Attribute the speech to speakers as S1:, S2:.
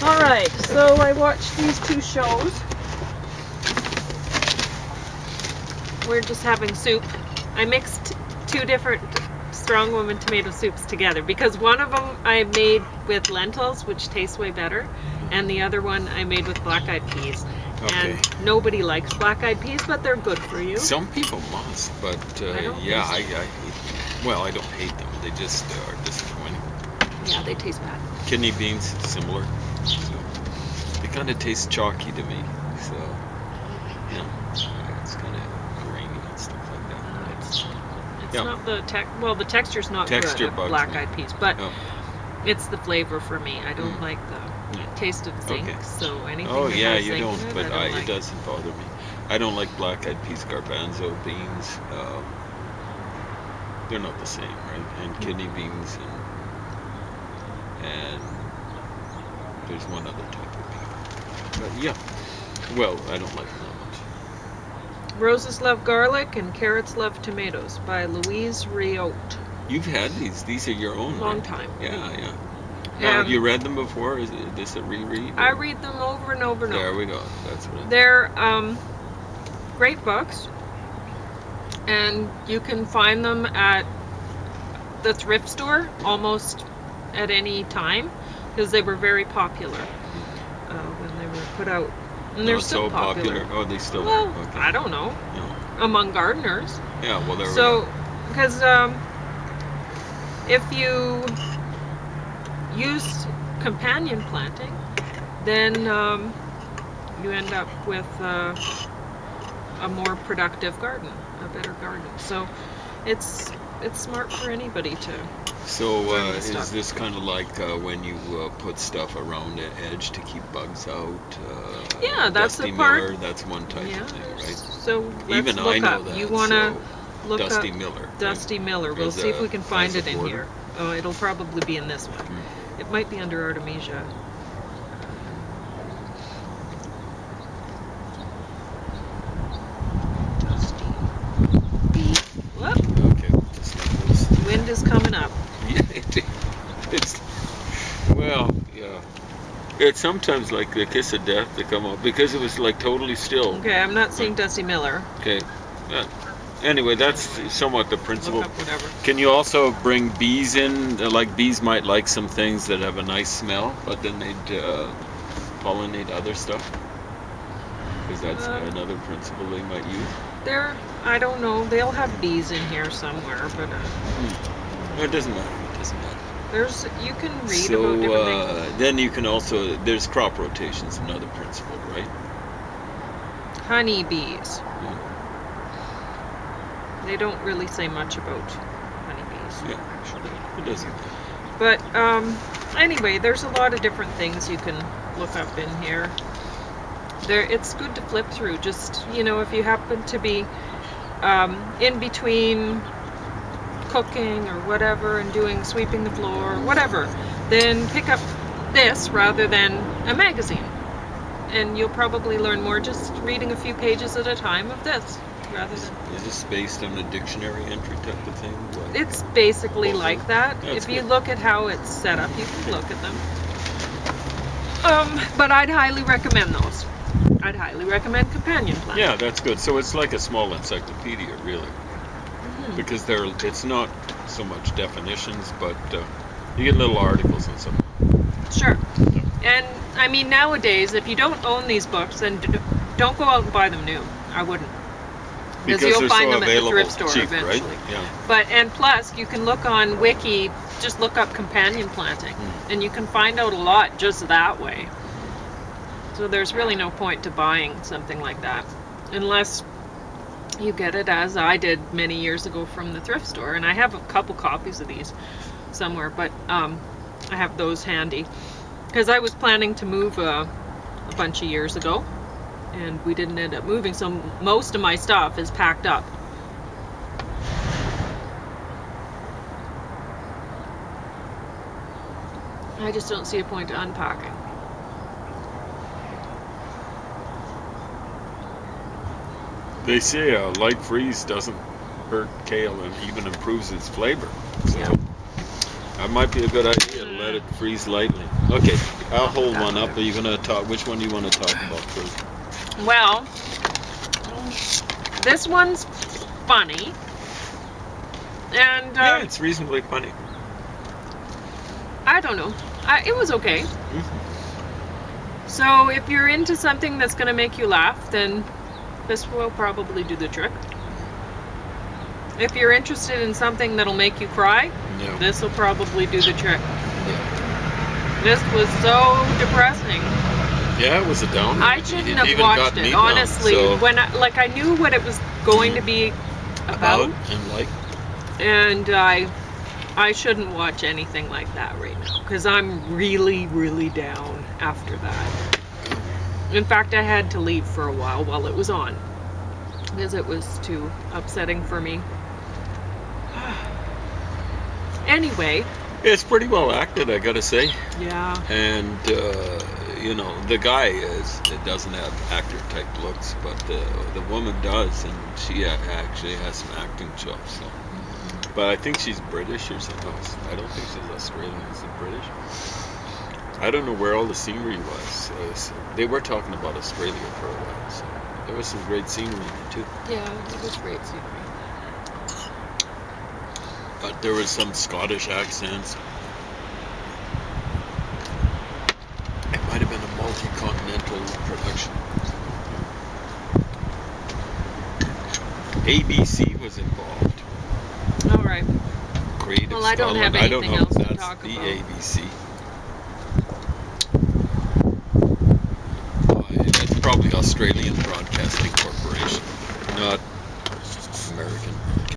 S1: Alright, so I watched these two shows. We're just having soup. I mixed two different Strong Woman tomato soups together because one of them I made with lentils, which tastes way better, and the other one I made with black-eyed peas.
S2: Okay.
S1: And nobody likes black-eyed peas, but they're good for you.
S2: Some people must, but
S1: I
S2: I hate them. Well, I don't hate them. They just are disappointing.
S1: Yeah, they taste bad.
S2: Kidney beans, similar. So they kind of taste chalky to me. So, it's kind of grainy and stuff like that.
S1: It's
S2: Yeah.
S1: not the texture's not
S2: Texture
S1: good
S2: bugs
S1: with
S2: me.
S1: black-eyed peas, but
S2: Oh.
S1: it's the flavor for me. I don't like the taste of zinc,
S2: Okay.
S1: so anything
S2: Oh
S1: that
S2: yeah,
S1: has
S2: you
S1: zinc
S2: don't,
S1: in it,
S2: but
S1: I don't like.
S2: it doesn't bother me. I don't like black-eyed peas, garbanzo beans. They're not the same, right? And kidney beans and there's one other type of bean. But yeah, well, I don't like them that much.
S1: Roses Love Garlic and Carrots Love Tomatoes by Louise Riot.
S2: You've had these. These are your own.
S1: Long
S2: right?
S1: time.
S2: Yeah. Now, have you read them before? Is this a reread?
S1: I read them over and over and over.
S2: There we go. That's what
S1: They're great books, and you can find them at the thrift store almost at any time because they were very popular when they were put out. And they're
S2: Not
S1: still
S2: so
S1: popular.
S2: Oh, they still
S1: Well,
S2: are. Okay.
S1: I don't know.
S2: No.
S1: Among gardeners.
S2: Yeah, well, there we
S1: So,
S2: go.
S1: because if you use companion planting, then you end up with a more productive garden, a better garden. So it's smart for anybody to.
S2: So
S1: learn
S2: is
S1: stuff.
S2: this kind of like when you put stuff around the edge to keep bugs out?
S1: Yeah, that's
S2: Dusty
S1: the part.
S2: Miller, that's one type of thing, right?
S1: So let's
S2: Even
S1: look
S2: I know
S1: up.
S2: that.
S1: You want to
S2: so
S1: look
S2: Dusty
S1: up
S2: Miller. right?
S1: Dusty Miller. We'll
S2: As
S1: see if we
S2: a-
S1: can find
S2: as a
S1: it in
S2: border.
S1: here. Oh, it'll probably be in this one. It might be under Artemisia. Dusty. Whoop,
S2: Okay. Just like those.
S1: wind is coming up.
S2: Yeah, it's well, yeah. It's sometimes like the kiss of death to come up because it was like totally still.
S1: Okay, I'm not seeing Dusty Miller.
S2: Okay. Anyway, that's somewhat the principle.
S1: Look up whatever.
S2: Can you also bring bees in? Like bees might like some things that have a nice smell, but then they'd pollinate other stuff. Because that's another principle they might use.
S1: I don't know. They'll have bees in here somewhere, but
S2: No, it doesn't matter. It doesn't matter.
S1: you can read about different things.
S2: Then you can also there's crop rotations, another principle, right?
S1: Honeybees. They don't really say much about honeybees,
S2: Yeah.
S1: actually.
S2: It doesn't.
S1: But anyway, there's a lot of different things you can look up in here. It's good to flip through. Just if you happen to be in between cooking or whatever and doing sweeping the floor or whatever, then pick up this rather than a magazine, and you'll probably learn more just reading a few pages at a time of this rather than.
S2: Is this based on a dictionary entry type of thing? What?
S1: It's basically like that.
S2: That's
S1: If you
S2: good.
S1: look at how it's set up, you can look at them. But I'd highly recommend those. I'd highly recommend companion planting.
S2: Yeah, that's good. So it's like a small encyclopedia, really, because it's not so much definitions, but you get little articles and stuff.
S1: Sure. And I mean, nowadays, if you don't own these books, then don't go out and buy them new. I wouldn't. Because you'll
S2: they're
S1: find
S2: so
S1: them at the
S2: available,
S1: thrift store
S2: cheap,
S1: eventually.
S2: right? Yeah.
S1: And plus, you can look on Wiki, just look up companion planting, and you can find out a lot just that way. So there's really no point to buying something like that, unless you get it as I did many years ago from the thrift store. And I have a couple copies of these somewhere, but I have those handy. Because I was planning to move a bunch of years ago, and we didn't end up moving, so most of my stuff is packed up. I just don't see a point to unpacking.
S2: They say a light freeze doesn't hurt kale and even improves its flavor. So
S1: Yeah.
S2: that might be a good idea. let it freeze lightly. Okay, I'll hold one up. Are you gonna talk? Which one do you want to talk about first?
S1: Well, this one's funny. And
S2: Yeah, it's reasonably funny.
S1: I don't know. It was okay.
S2: Mm-hmm.
S1: So if you're into something that's going to make you laugh, then this will probably do the trick. If you're interested in something that'll make you cry,
S2: No.
S1: this will probably do the trick.
S2: Yeah.
S1: This was so depressing.
S2: Yeah, it was a downer.
S1: I
S2: It
S1: shouldn't
S2: even
S1: have
S2: got
S1: watched
S2: me
S1: it,
S2: down,
S1: honestly.
S2: so-
S1: When I knew what it was going to be about,
S2: and like.
S1: and I shouldn't watch anything like that right now because I'm really, really down after that. In fact, I had to leave for a while it was on because it was too upsetting for me. Anyway,
S2: It's pretty well acted, I gotta say.
S1: yeah.
S2: And you know, the guy doesn't have actor type looks, but the woman does, and she actually has some acting chops. So. But I think she's British or something else. I don't think she's Australian. Is it British? I don't know where all the scenery was. They were talking about Australia for a while, so there was some great scenery there too.
S1: Yeah, it was great scenery.
S2: But there was some Scottish accents. It might have been a multi-continental production. ABC was involved.
S1: All right.
S2: Creative
S1: Well, I don't
S2: Scotland.
S1: have
S2: I don't
S1: anything
S2: know if
S1: else to
S2: that's
S1: talk
S2: the
S1: about.
S2: ABC. It's probably Australian Broadcasting Corporation, not American.